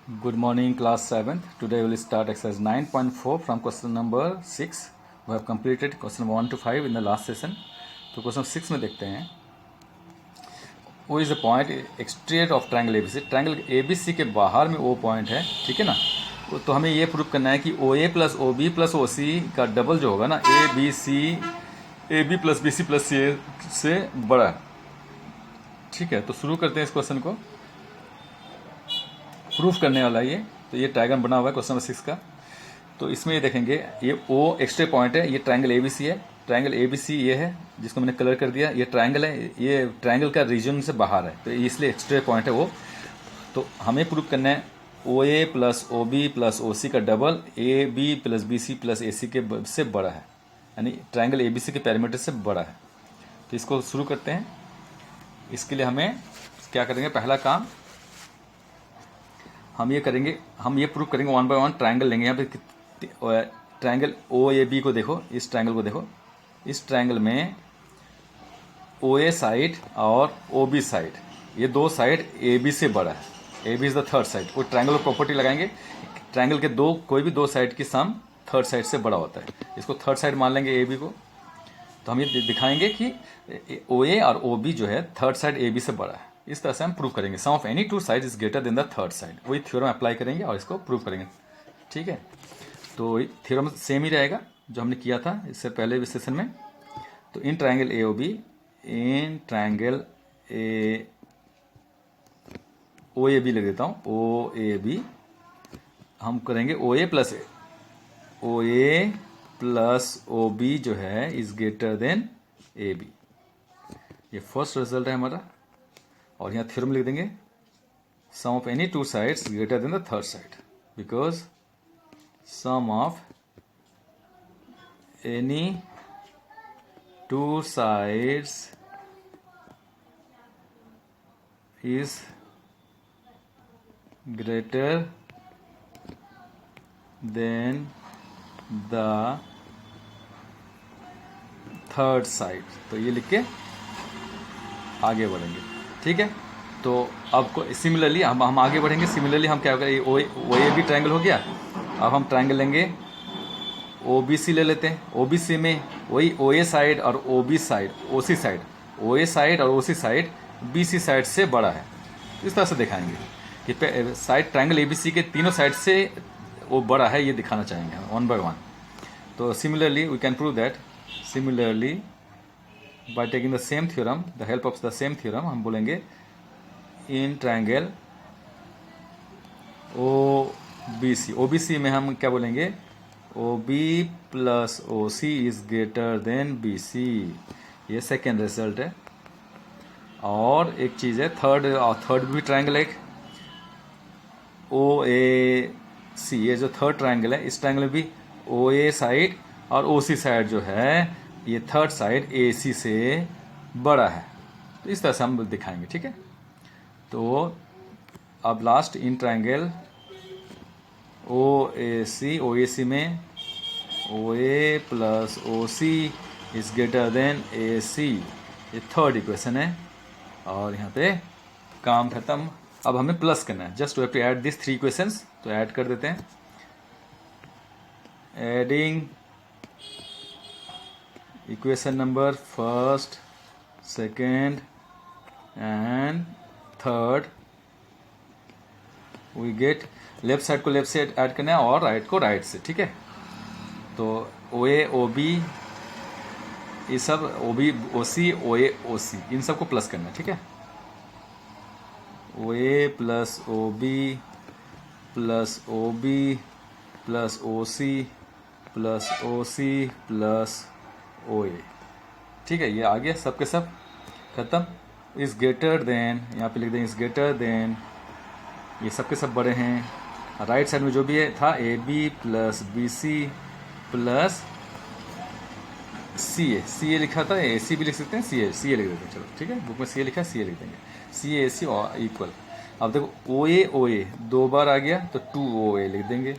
Good morning, class 7th. Today we will start exercise 9.4 from question number 6. We have completed question 1 to 5 in the last session. तो question 6 में देखते हैं, वो is a point एक्सट्रेट of triangle ABC. Triangle ABC के बाहर में वो point है, ठीक है ना. तो हमें ये प्रूव करना है कि O A plus O B plus O C का डबल जो होगा ना, A B C, A B plus B C plus C से बड़ा है. ठीक है, तो शुरू करते हैं इस क्वेश्चन को. प्रूफ करने वाला ये, तो ये ट्रायंगल बना हुआ है क्वेश्चन नंबर 6 का. तो इसमें ये देखेंगे, ये ओ एक्स्ट्रा पॉइंट है, ये ट्रायंगल एबीसी है. ट्रायंगल एबीसी ये है जिसको मैंने कलर कर दिया. ये ट्रायंगल है, ये ट्रायंगल का रीजन से बाहर है, तो इसलिए एक्स्ट्रा पॉइंट है वो. तो हमें प्रूफ करना है O A plus O B plus O C का double A B plus B C plus A C के से बड़ा है, यानी ट्रायंगल एबीसी के पैरामीटर से बड़ा है. तो इसको शुरू करते हैं. इसके लिए हमें क्या करेंगे, पहला काम हम ये करेंगे, हम ये प्रूव करेंगे वन बाय वन. ट्रायंगल लेंगे. यहाँ पे ट्रायंगल ओ ए बी को देखो, इस ट्रायंगल को देखो. इस ट्रायंगल में ओ ए साइड और ओ बी साइड, ये दो साइड ए बी से बड़ा है. A B is the third side. वो ट्रायंगल को प्रॉपर्टी लगाएंगे, ट्रायंगल के दो कोई भी दो साइड की सम थर्ड साइड से बड़ा होता है. इसको थर्ड साइड मान लेंगे ए बी को. तो हम ये दिखाएंगे कि ओ ए और ओ बी जो है थर्ड साइड ए बी से बड़ा है. इस तरह से हम प्रूव करेंगे. Sum of any two side is greater than the third side. वही थ्योरम अप्लाई करेंगे और इसको प्रूव करेंगे. ठीक है, तो थ्योरम सेम ही रहेगा जो हमने किया था इससे पहले सेशन में. तो in triangle A O B, in triangle A O A B लिख देता हूँ, ओ ए बी हम करेंगे ओ ए प्लस ओ बी जो है is greater than A B. ये फर्स्ट रिजल्ट है हमारा. और यहाँ थ्योरम लिख देंगे, sum of any two sides greater than the third side, because sum of any two sides is greater than the third side. तो ये लिख के आगे बढ़ेंगे. ठीक है, तो अब सिमिलरली हम आगे बढ़ेंगे. सिमिलरली हम क्या करेंगे, ओ ए बी ट्रायंगल हो गया. अब हम ट्रायंगल लेंगे ओ बी सी ले लेते हैं. ओ बी सी में वही ओ ए साइड और O B side, O C side, O A side और O C side B C side से बड़ा है. इस तरह से दिखाएंगे कि side triangle A B C के तीनों साइड से वो बड़ा है, ये दिखाना चाहेंगे वन बाय वन. तो similarly we can prove that. Similarly by taking the same theorem, the help of the same theorem, हम बोलेंगे in triangle OBC. OBC में हम क्या बोलेंगे, OB plus OC is greater then BC. ये second result है. और एक चीज है थर्ड भी ट्रायंगल है, OAC. ये जो थर्ड ट्रायंगल है, इस ट्रायंगल में भी OA साइड और OC साइड जो है, ये थर्ड साइड AC से बड़ा है. तो इस तरह से हम दिखाएंगे. ठीक है, तो अब लास्ट इन ट्रायंगल OAC में OA plus OC is greater then AC. ये थर्ड इक्वेशन है. और यहाँ पे काम खत्म. अब हमें प्लस करना है. Just we have to add this three equations. तो ऐड कर देते हैं. Adding equation number first, second and third, we get left side को लेफ्ट से ऐड करना है और राइट को राइट से. ठीक है, तो ओ ए ओ बी, ये सब ओ बी ओ सी, ओ ए ओ सी, इन सबको प्लस करना है. ठीक है, O A plus O B plus O B plus O C plus O C plus O A. ठीक है, ये आ गया सब के सब खत्म. इज ग्रेटर देन, यहाँ पे लिख देंगे इज ग्रेटर देन, ये सब के सब बड़े हैं. राइट साइड में जो भी है था A B plus B C plus C A लिखा था. ए सी भी लिख सकते हैं, सी ए लिख देते हैं. चलो ठीक है, बुक में सी ए लिखा है, सी ए लिख देंगे. सी ए सी इक्वल. अब देखो ओ ए दो बार आ गया तो 2OA लिख देंगे.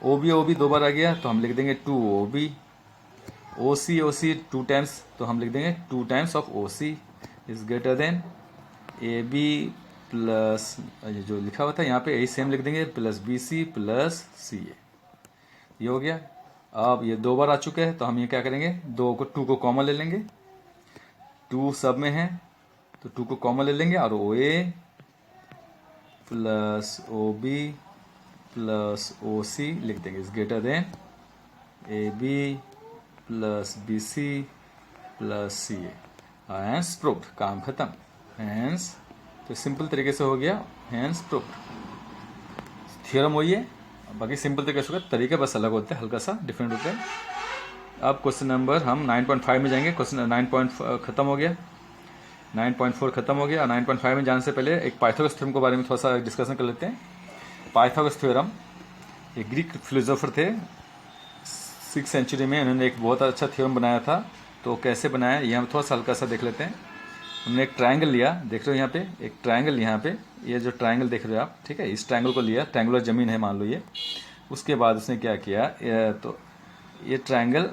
ओ बी दो बार आ गया तो हम लिख देंगे 2OB. ओ सी टू टाइम्स तो हम लिख देंगे 2 times of OC is greater then AB plus ये जो लिखा हुआ था यहाँ पे यही सेम लिख देंगे, plus B C plus C ए, ये हो गया। अब ये 2 बार आ चुके हैं तो हम ये क्या करेंगे, 2 को कॉमन ले लेंगे, 2 सब में है तो 2 को कॉमन ले लेंगे और O A plus O B plus O C लिख देंगे, is greater than A B plus B C plus C A, hence proved, काम खत्म। हैंस, तो सिंपल तरीके से हो गया, हैंस प्रूव्ड। थ्योरम वही है, बाकी सिंपल तरीके से होगा, तरीके बस अलग होते हैं, हल्का सा डिफरेंट होते हैं। अब क्वेश्चन नंबर हम 9.5 में जाएंगे। क्वेश्चन 9.5 खत्म हो गया, 9.4 खत्म हो गया। 9.5 में जाने से पहले एक पाइथागोरस थ्योरम के बारे में थोड़ा सा डिस्कशन कर लेते हैं। पाइथागोरस थ्योरम ये ग्रीक फिलोसोफर थे, 6th सेंचुरी में उन्होंने एक बहुत अच्छा थ्योरम बनाया था। तो कैसे बनाया ये हम थोड़ा सा हल्का सा देख लेते हैं। उन्होंने एक ट्रायंगल लिया, देख रहे हो यहाँ पे एक ट्रायंगल, यहाँ पे ये जो ट्रायंगल देख रहे हो आप, ठीक है, इस ट्रायंगल को लिया, ट्रायंगुलर जमीन है मान लो ये। उसके बाद उसने क्या किया, तो ये ट्रायंगल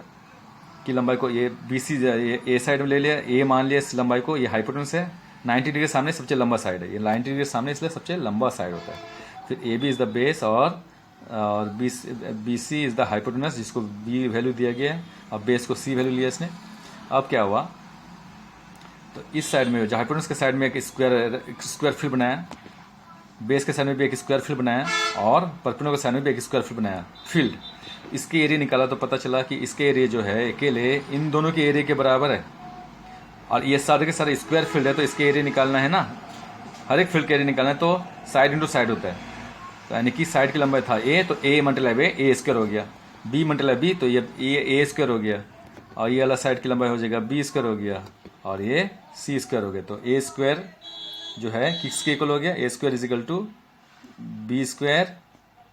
की लंबाई को ये बी सी ए साइड में ले लिया, ए मान लिया इस लंबाई को, ये हाइपोटेनस है, 90 डिग्री सामने सबसे लंबा साइड है, ये 90 डिग्री सामने इसलिए सबसे लंबा साइड होता है। फिर A B is the base और B C is the hypotenuse, जिसको बी वैल्यू दिया गया है, और बेस को सी वैल्यू लिया इसने। अब क्या हुआ, तो इस साइड में जो हाइपोटेनस के साइड में एक स्क्वायर फील्ड बनाया, बेस के साइड में भी एक स्क्वायर फील्ड बनाया, और परपेंडिकुलर के साइड में भी एक स्क्वायर फील्ड बनाया फील्ड। इसके एरिया निकाला तो पता चला कि इसके एरिया जो है अकेले इन दोनों के एरिया के बराबर है, और ये सारे के सारे स्क्वायर फील्ड है, तो इसके एरिया निकालना है ना, हर एक फील्ड के एरिया निकालना है, तो साइड इंटू साइड होता है। तो यानी कि साइड की लंबाई था ए, तो ए मल्टीप्लाई ए स्क्वायर हो गया, बी मल्टीप्लाई बी तो ये ए स्क्वायर हो गया, और ये वाला साइड की लंबाई हो जाएगा बी स्क्वायर हो गया, और ये सी स्क्वायर हो गया। तो ए स्क्वायर जो है किसके इक्वल हो गया, A square is equal to B square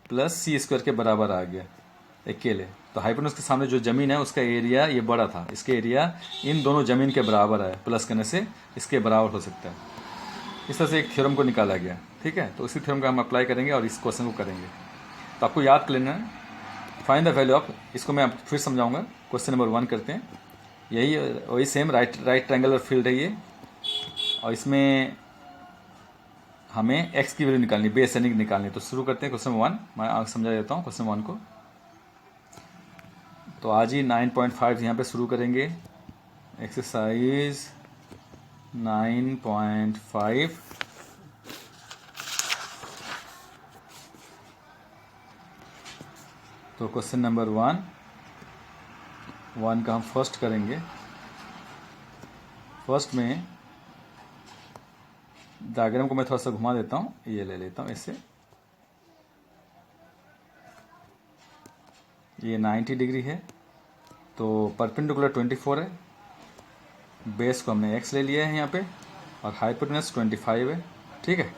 plus C square के बराबर आ गया अकेले। तो हाइपोटेनस के सामने जो जमीन है उसका एरिया ये बड़ा था, इसके एरिया इन दोनों जमीन के बराबर है, प्लस करने से इसके बराबर हो सकता है। इस तरह से एक थ्योरम को निकाला गया, ठीक है। तो उसी थ्योरम का हम अप्लाई करेंगे और इस क्वेश्चन को करेंगे। तो आपको याद कर लेना है, फाइंड द वैल्यू ऑफ, इसको मैं फिर समझाऊंगा। क्वेश्चन नंबर 1 करते हैं, यही वही सेम राइट ट्रायंगुलर फील्ड है ये, और इसमें हमें x की वैल्यू निकालनी, बेस यानी निकालनी। तो शुरू करते हैं क्वेश्चन 1, मैं समझा देता हूँ क्वेश्चन 1 को। तो आज ही 9.5 यहाँ पे शुरू करेंगे, एक्सरसाइज 9.5। तो क्वेश्चन नंबर 1 का हम फर्स्ट करेंगे। फर्स्ट में डायग्राम को मैं थोड़ा सा घुमा देता हूँ, ये ले लेता हूँ इससे, ये 90 डिग्री है, तो परपेंडिकुलर 24 है, बेस को हमने x ले लिया है यहाँ पे, और हाइपोटेनस 25 है, ठीक है।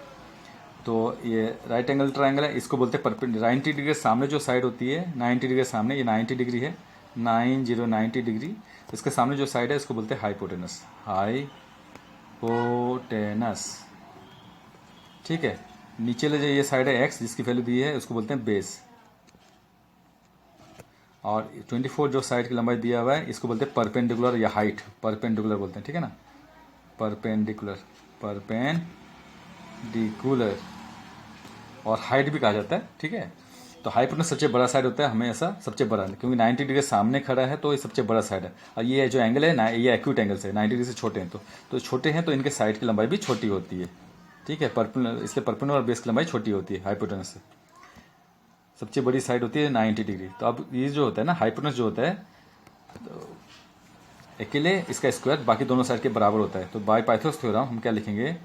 तो ये राइट एंगल ट्रायंगल है, इसको बोलते हैं परपेंडिकुलर। 90 डिग्री के सामने जो साइड होती है, 90 डिग्री के सामने, ये 90 डिग्री है, 90 डिग्री, इसके सामने जो साइड है इसको बोलते हैं हाइपोटेनस, हाइपोटेनस, ठीक है। नीचे ले जो ये साइड है x, जिसकी वैल्यू दी है उसको बोलते हैं बेस, और 24 जो साइड की लंबाई दिया हुआ है इसको बोलते हैं परपेंडिकुलर या हाइट, परपेंडिकुलर बोलते हैं, ठीक है ना, परपेंडिकुलर, परपेंडिकुलर, और हाइट भी कहा जाता है, ठीक है। तो हाइपोटेनस सबसे बड़ा साइड होता है हमेशा, सबसे बड़ा, क्योंकि 90 डिग्री सामने खड़ा है तो ये सबसे बड़ा साइड है, और ये जो एंगल है ना, ये एक्यूट एंगल से 90 डिग्री से छोटे हैं, तो छोटे हैं तो इनके साइड की लंबाई भी छोटी होती है, ठीक है। इसलिए परपेंडिकुलर और बेस की लंबाई छोटी होती है हाइपोटेनस से, सबसे बड़ी साइड होती है 90 डिग्री। तो अब ये जो होता है ना, हाइपोटेनस जो होता है, तो अकेले इसका स्क्वायर बाकी दोनों साइड के बराबर होता है। तो बाय पाइथागोरस थ्योरम हम क्या लिखेंगे,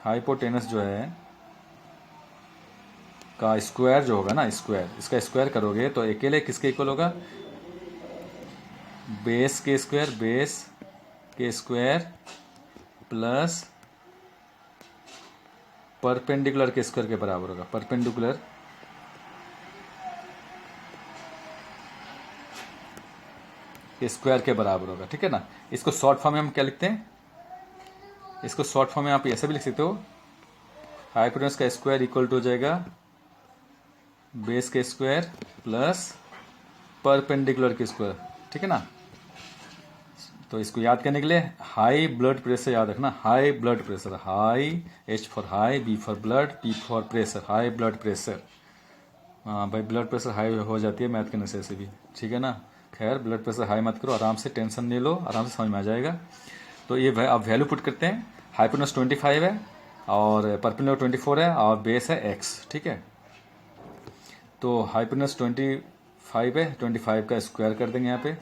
हाइपोटेनस जो है का स्क्वायर जो होगा ना, स्क्वायर, इसका स्क्वायर करोगे तो अकेले किसके इक्वल होगा, बेस के स्क्वायर, बेस के स्क्वायर प्लस परपेंडिकुलर के स्क्वायर के बराबर होगा, परपेंडिकुलर के स्क्वायर के बराबर होगा, ठीक है ना। इसको शॉर्ट फॉर्म में हम क्या लिखते हैं, इसको शॉर्ट फॉर्म में आप ऐसे भी लिख सकते हो, हाइपोटेनस का स्क्वायर इक्वल टू हो जाएगा बेस के स्क्वायर प्लस परपेंडिकुलर के स्क्वायर, ठीक है ना। तो इसको याद करने के लिए हाई ब्लड प्रेशर याद रखना, high blood pressure, high, H for high, B for blood, P for pressure, high blood pressure. हाँ भाई, ब्लड प्रेशर हाई हो जाती है मैथ के नशे से भी, ठीक है ना। खैर ब्लड प्रेशर हाई मत करो, आराम से टेंशन नहीं लो, आराम से समझ में आ जाएगा। तो ये अब वैल्यू पुट करते हैं। हाइपोटेनस 25 है और परपेंडिकुलर 24 है और बेस है x, ठीक है। तो हाइपोटेनस 25 है, 25 का स्क्वायर कर देंगे यहाँ पे,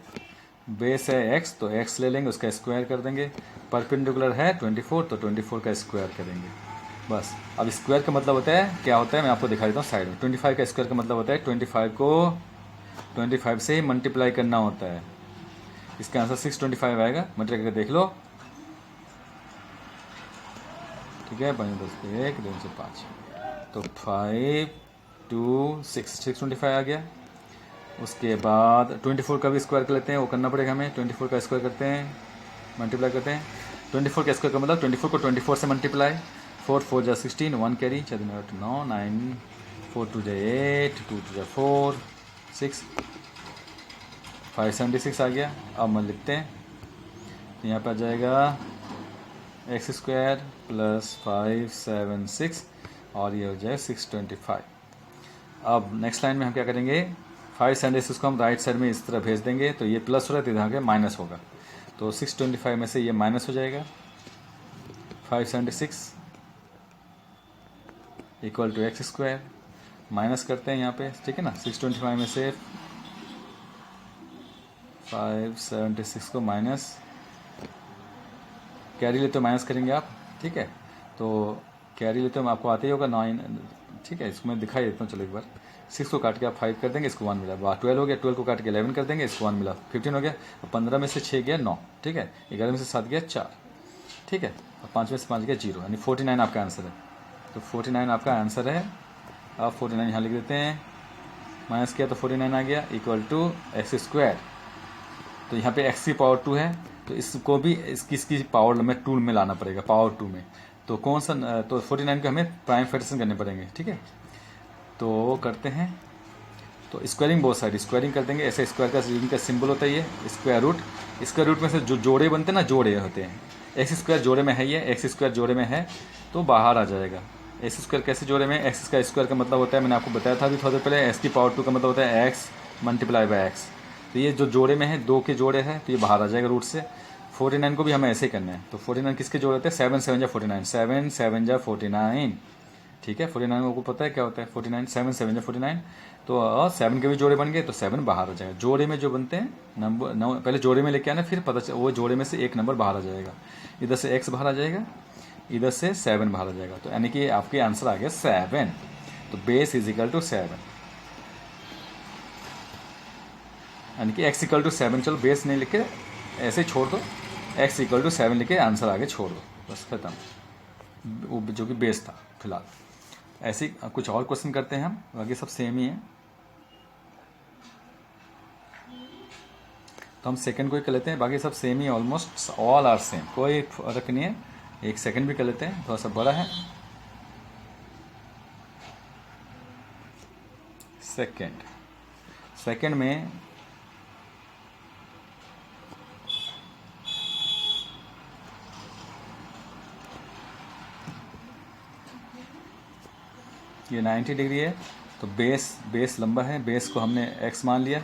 बेस है x तो x ले लेंगे, उसका स्क्वायर कर देंगे। परपेंडिकुलर है 24 तो 24 का स्क्वायर करेंगे, बस। अब स्क्वायर का मतलब होता है क्या होता है, मैं आपको दिखा देता हूँ साइड में। 25 का स्क्वायर का मतलब होता है 25 को 25 से ही मल्टीप्लाई करना होता है। इसका आंसर 625 आएगा, मल्टीप्लाई करके देख लो, ठीक है। 5 10 1 2 से 5, तो 5 2 6 625 आ गया। उसके बाद 24 का भी स्क्वायर कर लेते हैं, वो करना पड़ेगा हमें। 24 का स्क्वायर करते हैं, मल्टीप्लाई करते हैं। 24 का स्क्वायर का मतलब 24 को 24 से मल्टीप्लाई, 4 4 जा 16, 1 कैरी, 4 9 9, 4 2 जा 8, 2 2 जा 4 6, 576 आ गया। अब हम लिखते हैं, तो यहाँ पर आ जाएगा एक्स स्क्वायर प्लस 576 और ये हो जाए 625। अब नेक्स्ट लाइन में हम क्या करेंगे, 576 को हम राइट साइड में इस तरह भेज देंगे, तो ये प्लस हो रहा है तो इधर आगे माइनस होगा, तो 625 में से ये माइनस हो जाएगा। 576 equal to x square, minus करते हैं यहाँ पे, ठीक है ना। 625 में से 576 को माइनस, कैरी लेते हो माइनस करेंगे आप, ठीक है। तो कैरी लेते हो आपको आते ही होगा 9, ठीक है। इसको मैं दिखाई देता हूँ, चलो एक बार। 6 को काट के आप 5 कर देंगे, इसको 1 मिला। 12 हो गया, 12 को काट के 11 कर देंगे, इसको 1 मिला। 15 हो गया, 15 में से 6 गया 9, ठीक है। 11 में से 7 गया 4, ठीक है। और 5 में से 5 गया 0, यानी 49 आपका आंसर है। तो 49 आपका आंसर है। आप 49 यहाँ लिख देते हैं, माइनस किया तो 49 आ गया, इक्वल टू एक्स स्क्वायर। तो यहाँ पे x की पावर 2 है, तो इसको भी इसकी पावर में 2 में लाना पड़ेगा, पावर 2 में। तो कौन सा, तो 49 को हमें प्राइम फैक्टराइजेशन करने पड़ेंगे, ठीक है। तो करते हैं, तो स्क्वायरिंग बोथ साइड, स्क्वायरिंग कर देंगे। ऐसे स्क्वायर का इनका सिंबल होता है ये स्क्वायर रूट। स्क्वायर रूट में से जो जोड़े बनते हैं ना, जोड़े होते हैं। एक्स स्क्वायर जोड़े में है, ये एक्स स्क्वायर जोड़े में है तो बाहर आ जाएगा। एक्स स्क्वायर कैसे जोड़े में, एक्स का स्क्वायर का मतलब होता है, मैंने आपको बताया था अभी थोड़ी देर पहले, एक्स की पावर 2 का मतलब होता है एक्स मल्टीप्लाई बाय एक्स। तो ये जो जोड़े में है, 2 के जोड़े हैं, तो ये बाहर आ जाएगा रूट से। 49 को भी हमें ऐसे ही करना है। तो 49 किसके जोड़े होते हैं, 7 7 जा 49, 7 7 जा 49, ठीक है। 49 को पता है क्या होता है, 49 7 7 जा 49। तो 7 के भी जोड़े बन गए, तो 7 बाहर आ जाएगा। जोड़े में जो बनते हैं नंबर, पहले जोड़े में लेके आना, फिर पता चल वो जोड़े में से एक नंबर बाहर आ जाएगा। इधर से x बाहर आ जाएगा, इधर से 7 बाहर आ जाएगा। तो यानी कि आपके आंसर आ गया 7। तो बेस इज इक्वल टू 7, यानी कि x इक्वल टू 7। चलो बेस नहीं लिख के ऐसे छोड़ दो, x इक्वल टू 7 लिख के आंसर आगे छोड़ दो, बस खत्म। वो जो कि बेस था फिलहाल। ऐसे ही कुछ और क्वेश्चन करते हैं हम, बाकी सब सेम ही है। तो हम सेकंड को ही कर लेते हैं, बाकी सब सेम ही, ऑलमोस्ट ऑल आर सेम, कोई फर्क नहीं है। एक सेकंड भी कर लेते हैं, थोड़ा सा बड़ा है। सेकंड में ये 90 डिग्री है, तो बेस लंबा है, बेस को हमने x मान लिया,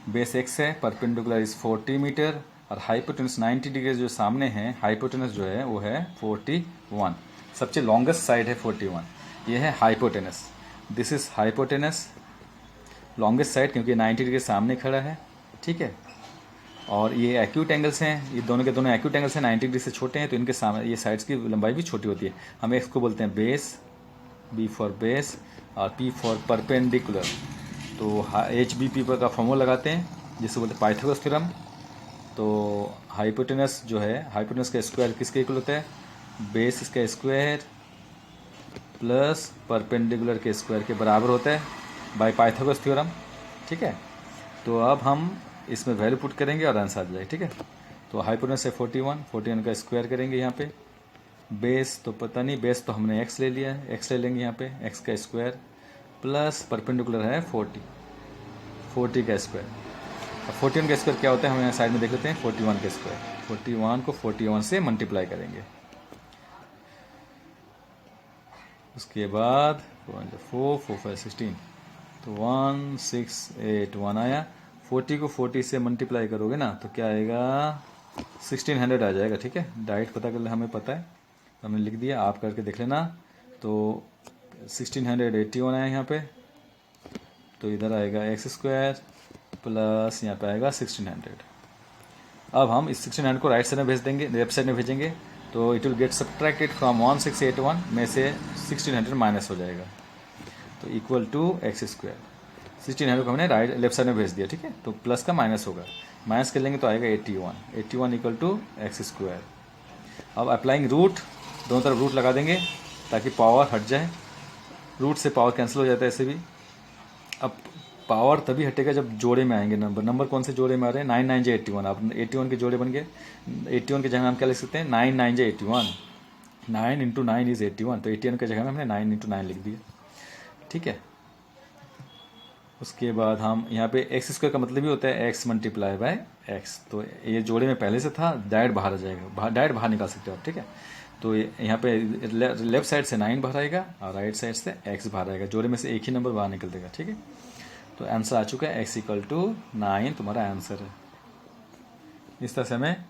बेस x है, परपेंडिकुलर इज 40 मीटर, और हाइपोटेनस 90 डिग्री जो सामने है, हाइपोटेनस जो है वो है 41, सबसे लॉन्गेस्ट साइड है 41। ये है hypotenuse, this is hypotenuse, longest side, क्योंकि 90 डिग्री सामने खड़ा है, ठीक है। और ये एक्यूट एंगल्स हैं, ये दोनों के दोनों एक्यूट एंगल्स हैं, 90 डिग्री से छोटे हैं, तो इनके सामने ये साइड्स की लंबाई भी छोटी होती है। हम एक्स को बोलते हैं बेस, बी फॉर बेस, और पी फॉर परपेंडिकुलर। तो HBP पर का फॉर्मूला लगाते हैं, जिससे बोलते हैं पाइथागोरस थ्योरम। तो हाइपोटेनस जो है, हाइपोटेनस का स्क्वायर किसके इक्वल होता है, बेस इसका स्क्वायर प्लस परपेंडिकुलर के स्क्वायर के बराबर होता है बाय पाइथागोरस थ्योरम, ठीक है। तो अब हम इसमें वैल्यू पुट करेंगे और आंसर आ जाएगा, ठीक है। तो हाइपोटेनस है 41 का स्क्वायर करेंगे यहाँ पे। बेस तो पता नहीं, बेस तो हमने x ले लिया है, x ले लेंगे यहाँ पे, x का स्क्वायर प्लस परपेंडिकुलर है 40 का स्क्वायर। अब 41 का स्क्वायर क्या होता है हम यहाँ साइड में देख लेते हैं। 41 का स्क्वायर, 41 को 41 से मल्टीप्लाई करेंगे। उसके बाद 4 4 5 16, तो 1681 आया। 40 को 40 से मल्टीप्लाई करोगे ना तो क्या आएगा, 1600 आ जाएगा। ठीक है, डायरेक्ट पता कर ले, हमें पता है तो हमने लिख दिया, आप करके देख लेना। तो 1681 आया यहाँ पे, तो इधर आएगा एक्स स्क्वायर प्लस यहाँ पे आएगा 1600। अब हम इस 1600 को राइट साइड में भेज देंगे, लेफ्ट साइड में भेजेंगे, तो it will get subtracted from 1681 में से 1600 माइनस हो जाएगा, तो इक्वल टू एक्स स्क्वायर। 1600 को हमने राइट लेफ्ट साइड में भेज दिया। ठीक है, तो प्लस का माइनस होगा, माइनस कर लेंगे तो आएगा 81 इक्वल टू एक्स स्क्वायर। अब अप्लाइंग रूट, दोनों तरफ रूट लगा देंगे ताकि पावर हट जाए। रूट से पावर कैंसिल हो जाता है ऐसे भी। अब पावर तभी हटेगा जब जोड़े में आएंगे नंबर। नंबर कौन से जोड़े में आ रहे हैं, 9 9 जे 81। अब 81 के जोड़े बन गए। 81 की जगह हम क्या लिख सकते हैं, 9 9 जे 81। 9 इंटू 9 इज 81, तो 81 की जगह में हमने 9 इंटू 9 लिख दिया। ठीक है, उसके बाद हम यहाँ पे एक्स स्क्वायर का मतलब ही होता है एक्स मल्टीप्लाई बाय एक्स। तो ये जोड़े में पहले से था, डायरेक्ट बाहर आ जाएगा, डायरेक्ट बाहर निकाल सकते हो आप। ठीक है, तो यहाँ पे लेफ्ट साइड से 9 बाहर आएगा और राइट साइड से x बाहर आएगा। जोड़े में से एक ही नंबर बाहर निकल देगा। ठीक है, तो आंसर आ चुका है x इक्वल टू 9 तुम्हारा आंसर है। इस तरह से हमें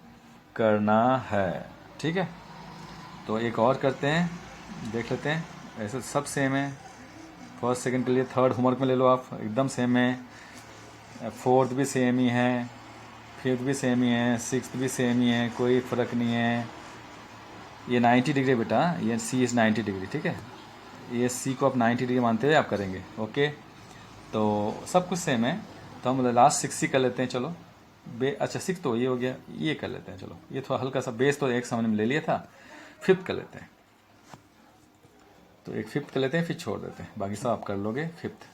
करना है। ठीक है, तो एक और करते हैं, देख लेते हैं। ऐसे सब सेम है, फर्स्ट सेकंड के लिए। थर्ड होमवर्क में ले लो आप, एकदम सेम है। फोर्थ भी सेम ही है, फिफ्थ भी सेम ही है, सिक्स्थ भी सेम ही है, कोई फ़र्क नहीं है। ये 90 डिग्री बेटा, ये सी इज़ 90 डिग्री। ठीक है, ये सी को आप 90 डिग्री मानते हुए आप करेंगे। ओके, तो सब कुछ सेम है। तो हम लास्ट 6 ही कर लेते हैं। चलो अच्छा 6 तो ये हो गया, ये कर लेते हैं। चलो ये थोड़ा हल्का सा बेस तो एक सामने में ले लिया था, फिफ्थ कर लेते हैं। तो एक फिफ्थ कर लेते हैं, फिर छोड़ देते हैं, बाकी सब आप कर लोगे फिफ्थ।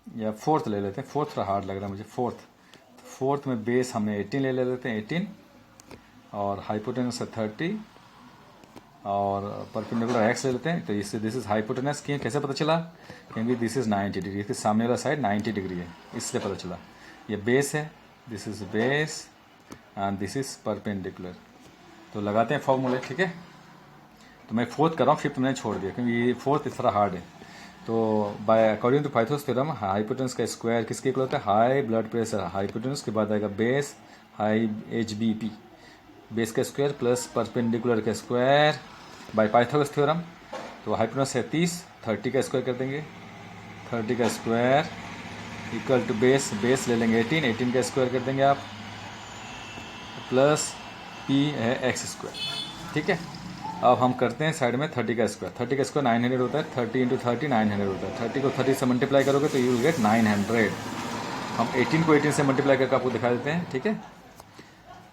या फोर्थ ले लेते हैं, फोर्थ थोड़ा हार्ड लग रहा है मुझे। फोर्थ में बेस हमने 18 ले लेते हैं, 18, और हाइपोटेनस है 30, और परपेंडिकुलर एक्स ले लेते हैं। तो इससे दिस इज हाइपोटेनस की कैसे पता चला, क्योंकि दिस इज 90 डिग्री, इसके सामने वाला साइड 90 डिग्री है, इससे पता चला। ये बेस है, this is base and this is perpendicular. तो लगाते हैं फॉर्मूले। ठीक है, तो मैं फोर्थ कर रहा हूँ, फिफ्थ मैंने छोड़ दिया क्योंकि ये फोर्थ इस तरह हार्ड है। तो by according to Pythagoras theorem, hypotenuse का स्क्वायर किसके इक्वल होता है, हाई ब्लड प्रेशर। हाइपोटेनस के बाद आएगा बेस, हाई HBP, बेस का स्क्वायर प्लस परपेंडिकुलर का स्क्वायर बाय पाइथागोरस थ्योरम। तो हाइपोटेनस है 30, 30 का स्क्वायर कर देंगे, 30 का स्क्वायर इक्वल टू बेस ले लेंगे 18, 18 का स्क्वायर कर देंगे आप, प्लस P है एक्स स्क्वायर। ठीक है, अब हम करते हैं साइड में 30 का स्क्वायर। 30 का स्क्वायर 900 होता है, 30 इंटू 30 900 होता है। 30 को 30 से मल्टीप्लाई करोगे तो यू विल गेट 900। हम 18 को 18 से मल्टीप्लाई करके आपको दिखा देते हैं। ठीक है,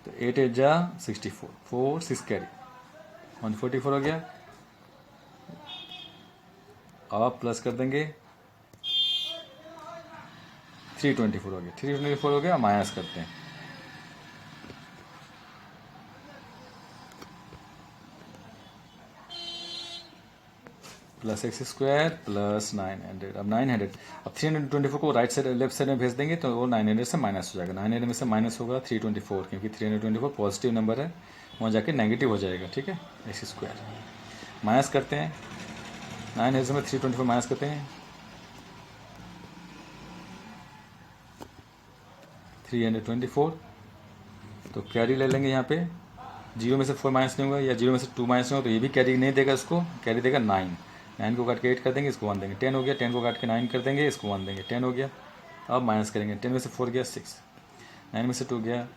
तो 8 8 जा 64, 4 6 कैरी 144 हो गया। अब प्लस कर देंगे 324 हो गया, 324 हो गया, माइनस करते हैं। Plus x square plus 900। अब 900, अब 324 को राइट साइड लेफ्ट साइड में भेज देंगे तो वो 900 से माइनस हो जाएगा। 900 में से माइनस होगा 324, क्योंकि 324 पॉजिटिव नंबर है, वहाँ जाके नेगेटिव हो जाएगा। ठीक है, एक्स स्क्वायर माइनस करते हैं, 900 में 324 माइनस करते हैं, 324। तो कैरी ले लेंगे यहाँ पे, 0 में से 4 माइनस नहीं होगा या 0 में से 2 माइनस नहीं होगा तो ये भी कैरी नहीं देगा, इसको कैरी देगा 9। 9 को काट के 8 कर देंगे, इसको 1 देंगे, 10 हो गया। 10 को काट के 9 कर देंगे, इसको 1 देंगे, 10 हो गया। अब माइनस करेंगे, 10 में से 4 गया 6, 9 में से 2 गया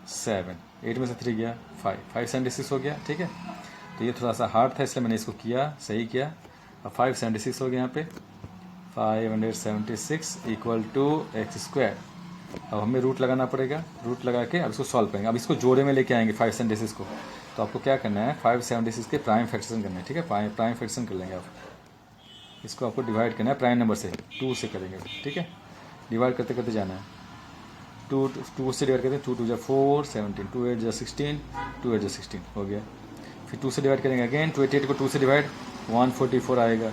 7, 8 में से 3 गया 5, 576 हो गया। ठीक है, तो ये थोड़ा सा हार्ड था इसलिए मैंने इसको किया, सही किया। अब 576 हो गया यहाँ पे, 576 इक्वल टू एक्स स्क्वायर। अब हमें रूट लगाना पड़ेगा, रूट लगा के अब इसको सॉल्व करेंगे। अब इसको जोड़े में लेके आएंगे 576 को, तो आपको क्या करना है, 576 के प्राइम फ्रैक्शन करना है। ठीक है, प्राइम फ्रैक्शन कर लेंगे आप, इसको आपको डिवाइड करना है प्राइम नंबर से, 2 से करेंगे। ठीक है, डिवाइड करते करते जाना है। टू से डिवाइड करते हैं, 2 2 जा 4 17, 2 8 जा 16, 2 8 जा 16 हो गया। फिर 2 से डिवाइड करेंगे अगेन, 288 को 2 से डिवाइड 144 आएगा।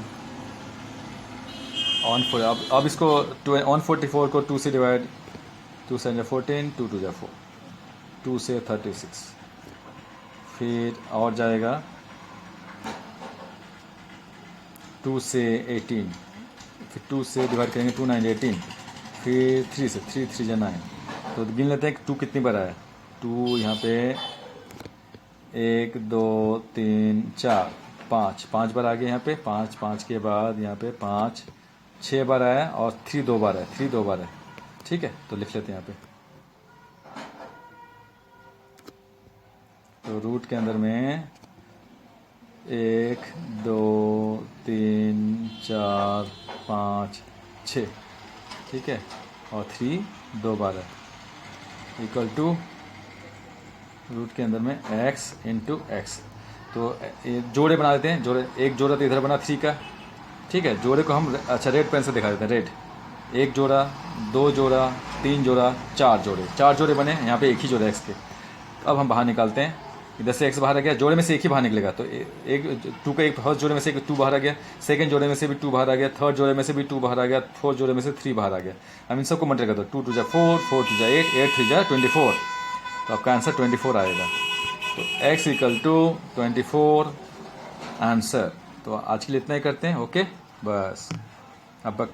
अब इसको 144 को 2 से डिवाइड, 2 7 जा 14, 2 2 जा 4, 2 से 36, फिर और जाएगा 2 से 18, फिर 2 से डिवाइड करेंगे, 2 9 18, फिर 3 से 3 3 जा 9। तो गिन लेते हैं कि 2 कितनी बार आया। 2 यहाँ पे 1 2 3 4 5 बार आ गया यहाँ पे, 5 के बाद यहाँ पे 5 6 बार आया और 3 2 बार है, 3 2 बार है। ठीक है, तो लिख लेते हैं यहाँ पे। तो रूट के अंदर में 1 2 3 4 5 6, ठीक है, और 3 2 बार है, इक्वल टू रूट के अंदर में x इंटू एक्स। तो जोड़े बना देते हैं, जोड़े, एक जोड़ा तो इधर बना 3 का, ठीक है। जोड़े को हम अच्छा रेड पेन से दिखा देते हैं, रेड। 1 जोड़ा, 2 जोड़ा, 3 जोड़ा, 4 जोड़े, 4 जोड़े बने, यहाँ पे एक ही जोड़े x के। अब हम बाहर निकालते हैं, इधर से x बाहर आ गया, जोड़े में से एक ही बाहर निकलेगा, तो एक 2 का एक फर्स्ट जोड़े में से 2 बाहर आ गया, सेकंड जोड़े में से भी 2 बाहर आ गया, थर्ड जोड़े में से भी 2 बाहर आ गया, फोर्थ जोड़े में से 3 बाहर आ गया। हम इन सबको मल्टीप्लाई करते हैं, 2 2 जा 4, 4 2 जा 8, 8 3 जा 24, तो आपका आंसर 24 आएगा। तो x इक्वल टू 24 आंसर। तो आज के लिए इतना ही करते हैं, ओके, बस अब